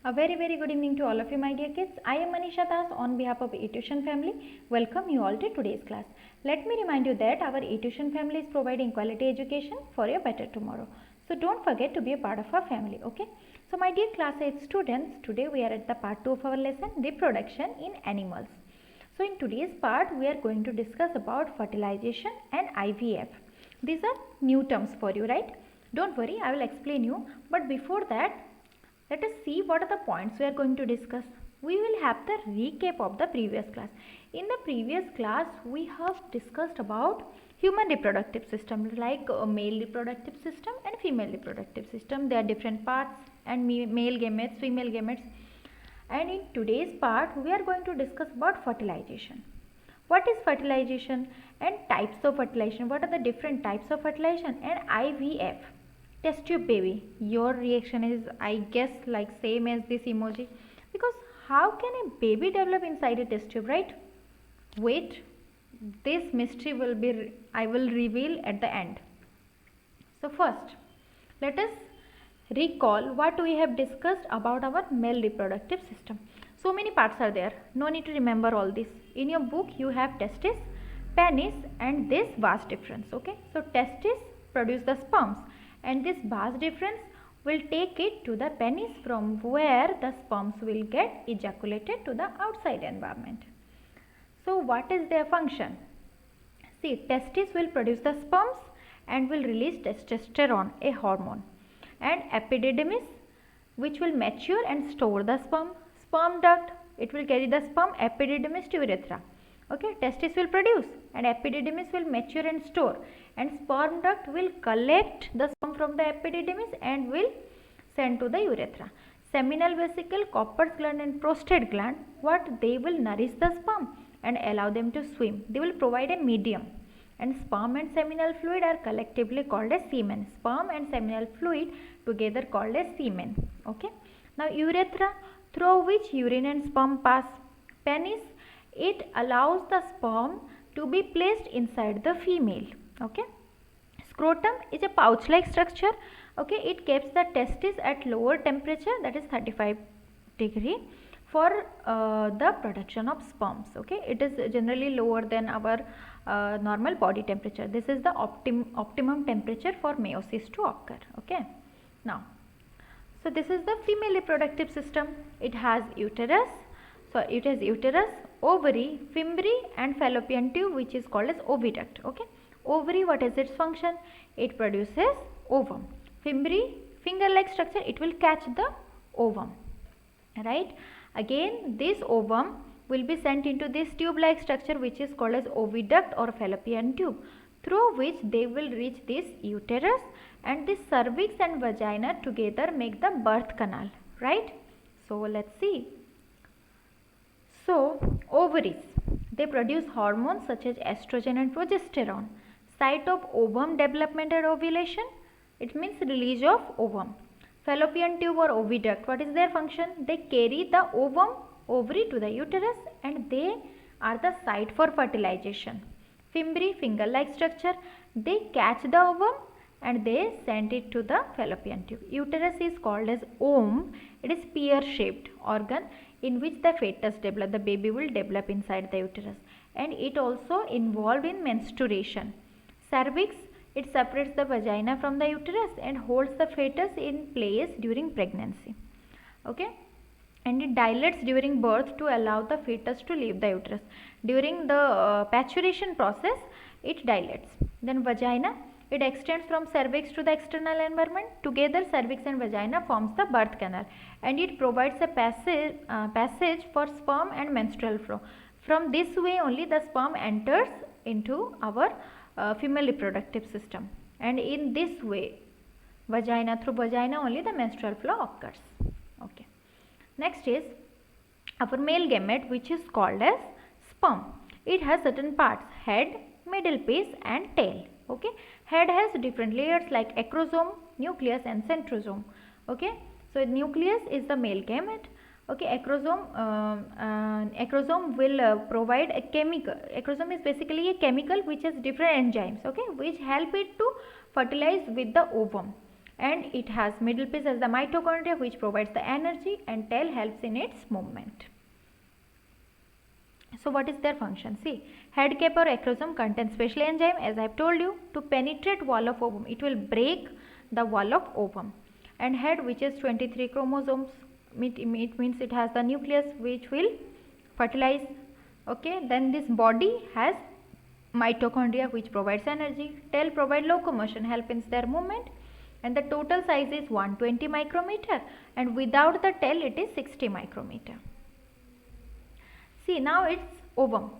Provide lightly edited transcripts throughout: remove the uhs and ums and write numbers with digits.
A very good evening to all of you, my dear kids. I am Manisha on behalf of Etuson family. Welcome you all to today's class. Let me remind you that our Etuson family is providing quality education for a better tomorrow. So don't forget to be a part of our family, okay? So my dear class 8 students, today we are at the part 2 of our lesson, reproduction in animals. So in today's part, we are going to discuss about fertilization and IVF. These are new terms for you, right? Don't worry, I will explain you. But before that, let us see what are the points we are going to discuss. We will have the recap of the previous class. In the previous class, we have discussed about human reproductive system like male reproductive system and female reproductive system. There are different parts and male gametes, female gametes. And in today's part, we are going to discuss about fertilization. What is fertilization and types of fertilization? What are the different types of fertilization and IVF? Test tube baby. Your reaction is, I guess, like same as this emoji, because how can a baby develop inside a test tube, right? Wait, this mystery I will reveal at the end. So first, let us recall what we have discussed about our male reproductive system. So many parts are there, no need to remember all this. In your book you have testis, penis and this vas deferens, okay? So testis produce the sperms and this vas deferens will take it to the penis, from where the sperms will get ejaculated to the outside environment. So what is their function? See, testis will produce the sperms and will release testosterone, a hormone, and epididymis, which will mature and store the sperm. Sperm duct, it will carry the sperm, epididymis to urethra. Okay, testis will produce and epididymis will mature and store, and sperm duct will collect the sperm from the epididymis and will send to the urethra. Seminal vesicle, Copper's gland and prostate gland, what they will nourish the sperm and allow them to swim. They will provide a medium, and sperm and seminal fluid are collectively called as semen. Sperm and seminal fluid together called as semen. Okay. Now urethra, through which urine and sperm pass. Penis, it allows the sperm to be placed inside the female. Okay. Scrotum is a pouch like structure. Okay, it keeps the testis at lower temperature, that is 35 degree, for the production of sperms. Okay, it is generally lower than our normal body temperature. This is the optimum temperature for meiosis to occur. Okay, now, so this is the female reproductive system. It has uterus. So it has uterus, ovary, fimbriae and fallopian tube, which is called as oviduct. Okay, ovary, what is its function? It produces ovum. Fimbriae, finger like structure, it will catch the ovum, right? Again, this ovum will be sent into this tube like structure, which is called as oviduct or fallopian tube, through which they will reach this uterus, and this cervix and vagina together make the birth canal, right? So let's see. So ovaries, they produce hormones such as estrogen and progesterone. Site of ovum development and ovulation, it means release of ovum. Fallopian tube or oviduct, what is their function? They carry the ovum, ovary to the uterus, and they are the site for fertilization. Fimbriae, finger like structure, they catch the ovum and they send it to the fallopian tube. Uterus is called as womb. It is pear shaped organ in which the fetus develop, the baby will develop inside the uterus, and it also involved in menstruation. Cervix, it separates the vagina from the uterus and holds the fetus in place during pregnancy. Okay, and it dilates during birth to allow the fetus to leave the uterus. During the paturation process, it dilates. Then vagina, it extends from cervix to the external environment. Together cervix and vagina forms the birth canal, and it provides a passage for sperm and menstrual flow. From this way only the sperm enters into our female reproductive system, and in this way through vagina only the menstrual flow occurs. Okay. Next is our male gamete, which is called as sperm. It has certain parts: head, middle piece and tail. Okay, head has different layers like acrosome, nucleus and centrosome. Okay, so nucleus is the male gamete. Okay, acrosome will provide a chemical. Acrosome is basically a chemical which has different enzymes, okay, which help it to fertilize with the ovum. and it has middle piece as the mitochondria which provides the energy, and tail helps in its movement. So what is their function? See, head cap or acrosome contains special enzyme, as I have told you, to penetrate wall of ovum. It will break the wall of ovum. And head, which is 23 chromosomes, it means it has the nucleus which will fertilize. Okay, then this body has mitochondria which provides energy. Tail provide locomotion, help in their movement, and the total size is 120 micrometer, and without the tail it is 60 micrometer. See, now it's ovum.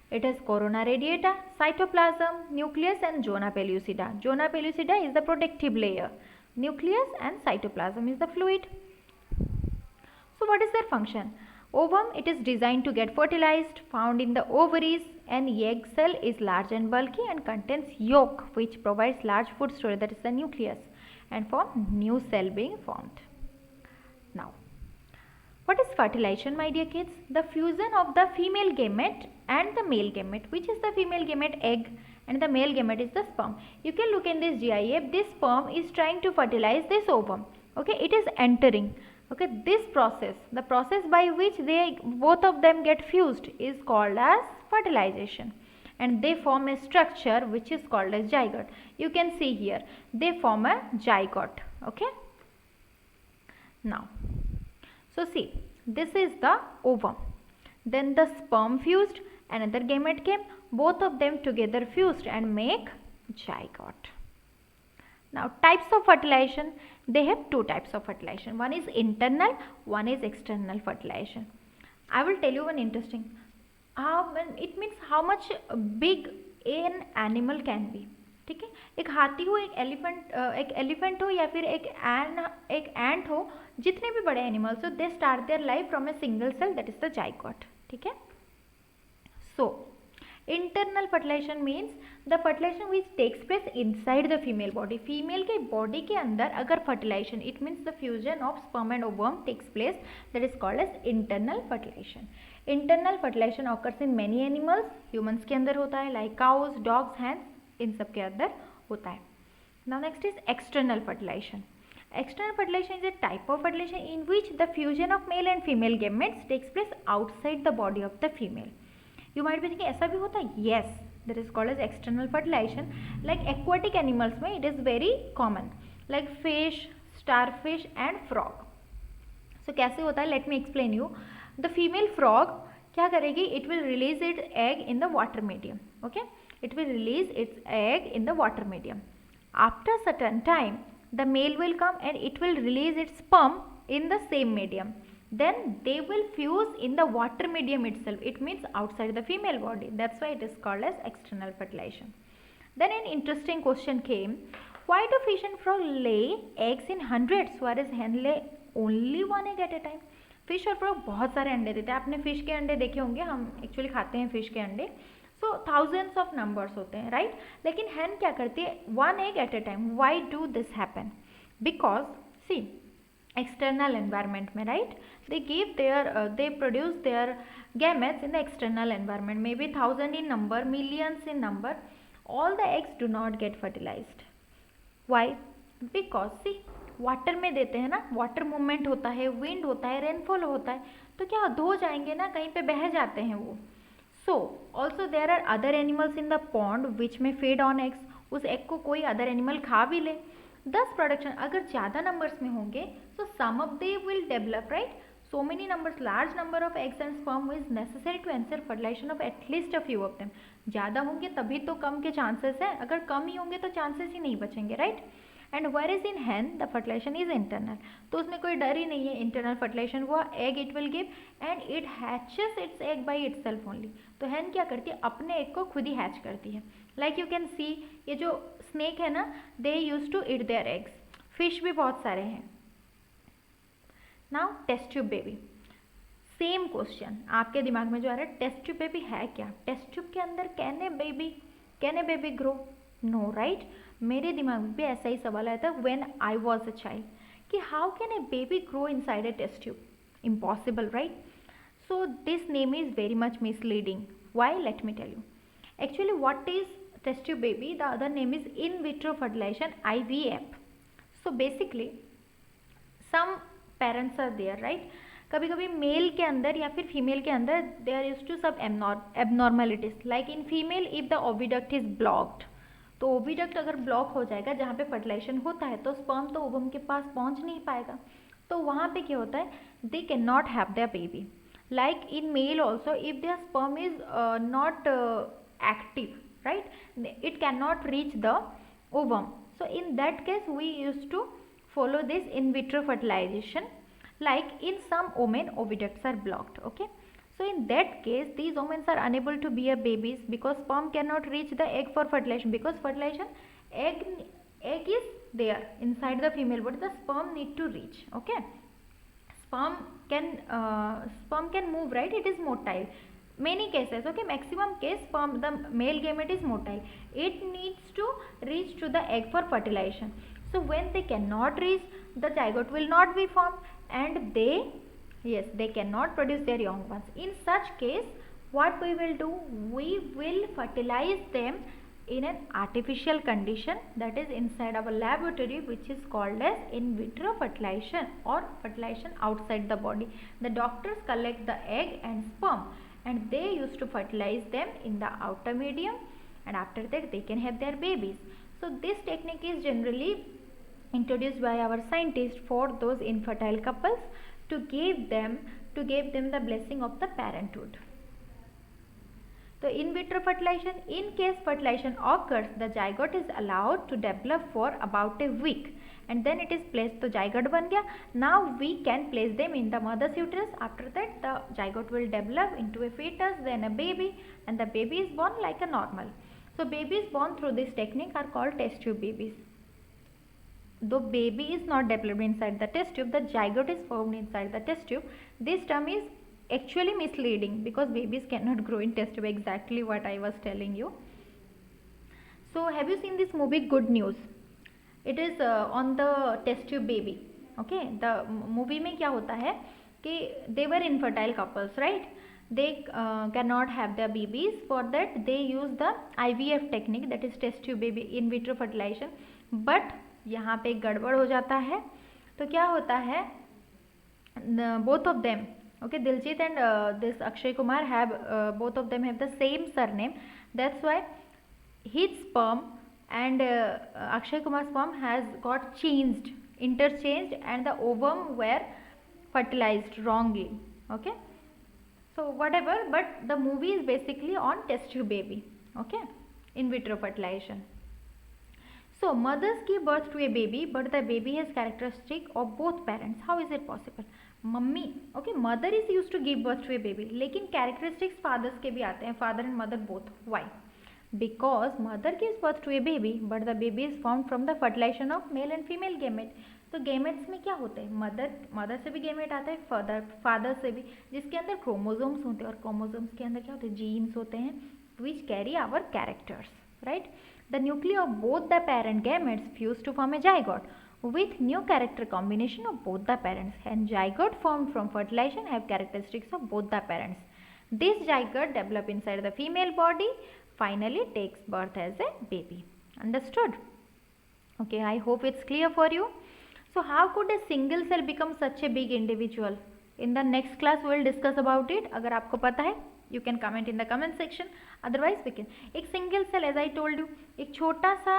It has corona radiata, cytoplasm, nucleus, and zona pellucida. Zona pellucida is the protective layer. Nucleus and cytoplasm is the fluid. So what is their function? Ovum, it is designed to get fertilized, found in the ovaries, and egg cell is large and bulky and contains yolk which provides large food storage, that is the nucleus, and form new cell being formed. Now, what is fertilization, my dear kids? The fusion of the female gamete and the male gamete. Which is the female gamete? Egg, and the male gamete is the sperm. You can look in this GIF. This sperm is trying to fertilize this ovum. Okay, it is entering. Okay, this process, the process by which both of them get fused, is called as fertilization, and they form a structure which is called as zygote. You can see here, they form a zygote. Okay. Now, so see, this is the ovum. Then the sperm fused, another gamete came, both of them together fused and make zygote. Now, types of fertilization, they have two types of fertilization. One is internal, one is external fertilization. I will tell you one interesting. It means how much big an animal can be. ठीक है, एक हाथी हो, एक elephant हो, या फिर एक एंट हो, जितने भी बड़े एनिमल्स हो, they start their life from a single cell, that is the zygote. ठीक है. So internal fertilization means the fertilization which takes place inside the female body. Female के बॉडी के अंदर अगर fertilization, it means the fusion of sperm and ovum takes place, that is called as internal fertilization. Internal fertilization occurs in many animals. Humans के अंदर होता है, like cows, dogs, hens, इन सब के अंदर होता है. Now next is external fertilization. External fertilization is a type of fertilization in which the fusion of male and female gametes takes place outside the body of the female. You might be thinking ऐसा भी होता है? Yes, that is called as external fertilization. Like aquatic animals में it is very common, like fish, starfish and frog. So कैसे होता है? Let me explain you. The female frog क्या करेगी? It will release its egg in the water medium. Okay, it will release its egg in the water medium. After certain time, the male will come and it will release its sperm in the same medium. Then they will fuse in the water medium itself. It means outside the female body. That's why it is called as external fertilization. Then an interesting question came. Why do fish and frog lay eggs in hundreds whereas hen lay only one egg at a time? Fish और frog बहुत सारे अंडे देते हैं. आपने fish के अंडे देखे होंगे, हम एक्चुअली खाते हैं फिश के अंडे. सो थाउजेंड्स ऑफ नंबर्स होते हैं, राइट. लेकिन हैन क्या करती है? One egg at a time. Why do this happen? Because see external environment में, right, they produce their gametes in the external environment, maybe 1000 in number, millions in number. All the eggs do not get fertilized. Why? Because see, water में देते हैं ना, water movement होता है, wind होता है, rainfall होता है, तो क्या धो जाएंगे ना, कहीं पे बह जाते हैं वो. So also there are other animals in the pond which may feed on eggs. उस एग को कोई अदर एनिमल खा भी ले. दस प्रोडक्शन अगर ज़्यादा नंबर्स में होंगे तो some of they will develop, right. So many numbers, large number of eggs and sperm is necessary to ensure fertilization of at least a few of them. ज़्यादा होंगे तभी तो कम के चांसेस हैं, अगर कम ही होंगे तो चांसेस ही नहीं बचेंगे, right. And whereas in hen the fertilization is internal, तो उसमें कोई डर ही नहीं है. इंटरनल फर्टिलाइजेशन हुआ, egg it will give and it hatches it's egg by itself only. तो hen क्या करती है? अपने एग को खुद ही हैच करती है. लाइक यू कैन सी, ये जो स्नेक है ना, they use to eat their eggs. Fish भी बहुत सारे हैं. Now test tube baby, same question आपके दिमाग में जो आ रहा है, टेस्ट ट्यूब बेबी है क्या? टेस्ट ट्यूब के अंदर can a baby grow? No, right. मेरे दिमाग में भी ऐसा ही सवाल आया था when I was a child कि how can a baby grow inside a test tube? Impossible, right. So this name is very much misleading. Why? Let me tell you. Actually what is test tube baby? The other name is in vitro fertilisation, IVF. So basically some parents are there, right? कभी कभी mail के अंदर या फिर female के अंदर there use to सब abnormalities, like in female if the oviduct is blocked, तो ओविडक्ट अगर ब्लॉक हो जाएगा जहाँ पे फर्टिलाइजेशन होता है तो स्पर्म तो ओवम के पास पहुँच नहीं पाएगा, तो वहाँ पे क्या होता है, they can not have their baby. Like in male also if their sperm is not active, right, it cannot reach the ovum. So in that case we used to follow this in vitro fertilization, like in some women oviducts are blocked. Okay, so in that case these women are unable to bear babies because sperm cannot reach the egg for fertilization, because fertilization egg is there inside the female body, the sperm need to reach. Okay, sperm can move, right, it is motile. Many cases, okay, maximum case sperm, the male gamete is motile, it needs to reach to the egg for fertilization. So when they cannot reach, the zygote will not be formed and they cannot produce their young ones. In such case what we will do, we will fertilize them in an artificial condition, that is inside our laboratory, which is called as in vitro fertilization or fertilization outside the body. The doctors collect the egg and sperm and they used to fertilize them in the outer medium, and after that they can have their babies. So this technique is generally introduced by our scientists for those infertile couples to give them the blessing of the parenthood. So in vitro fertilization, in case fertilization occurs, the zygote is allowed to develop for about a week and then it is placed, तो zygote बन गया. Now we can place them in the mother's uterus. After that the zygote will develop into a fetus, then a baby, and the baby is born like a normal. So babies born through this technique are called test tube babies. Though baby is not developed inside the test tube, the zygote is formed inside the test tube. This term is actually misleading because babies cannot grow in test tube, exactly what I was telling you. So have you seen this movie Good News? It is on the test tube baby. Okay, the movie में क्या होता है कि they were infertile couples, right? They cannot have their babies. For that they use the IVF technique, that is test tube baby, in vitro fertilization. But यहाँ पे गड़बड़ हो जाता है, तो क्या होता है, both of them, okay, Diljit and this Akshay Kumar have both of them have the same surname. That's why his sperm and Akshay Kumar's sperm has got interchanged, and the ovum were fertilized wrongly. Okay, so whatever, but the movie is basically on test tube baby. Okay, in vitro fertilization. So mothers give birth to a baby, but the baby has characteristic of both parents. How is it possible? Mummy, okay, mother is used to give birth to a baby, लेकिन characteristics fathers के भी आते हैं, father and mother both. Why? Because mother gives birth to a baby, but the baby is formed from the fertilization of male and female gamete. तो gametes में क्या होते हैं, मदर से भी gamete आता है, फादर से भी, जिसके अंदर क्रोमोसोम्स होते हैं, और क्रोमोसोम्स के अंदर क्या होते हैं, जीन्स होते हैं, which carry our characters, right? The nuclei of both the parent gametes fuse to form a zygote with new character combination of both the parents, and zygote formed from fertilization have characteristics of both the parents. This zygote develop inside the female body, finally takes birth as a baby. Understood? Okay, I hope it's clear for you. So how could a single cell become such a big individual? In the next class we will discuss about it. अगर आपको पता है, you can comment in the comment section. Otherwise we can. एक single cell, as I told you, एक छोटा सा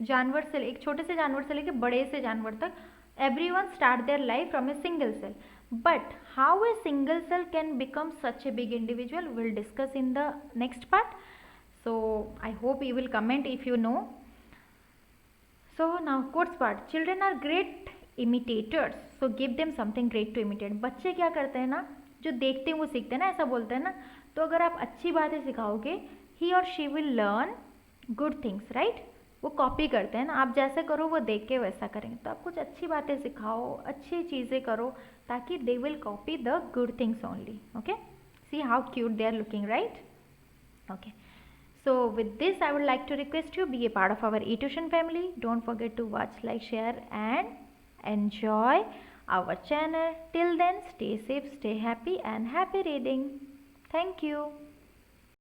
जानवर से, एक छोटे से जानवर से लेके बड़े से जानवर तक, everyone start their life from a single cell. But how a single cell can become such a big individual, we'll discuss in the next part. So I hope you will comment if you know. So now quotes part. Children are great imitators, so give them something great to imitate. बच्चे क्या करते हैं ना, जो देखते हैं वो सीखते हैं ना, ऐसा बोलते हैं ना. तो अगर आप अच्छी बातें सिखाओगे, he or she will learn good things, right? वो कॉपी करते हैं ना, आप जैसे करो वो देख के वैसा करेंगे. तो आप कुछ अच्छी बातें सिखाओ, अच्छी चीज़ें करो, ताकि they will copy the good things only. Okay, see how cute they are looking, right? Okay, so with this I would like to request you be a part of our Etuson family. Don't forget to watch, like, share and enjoy our channel. Till then, stay safe, stay happy, and happy reading. Thank you.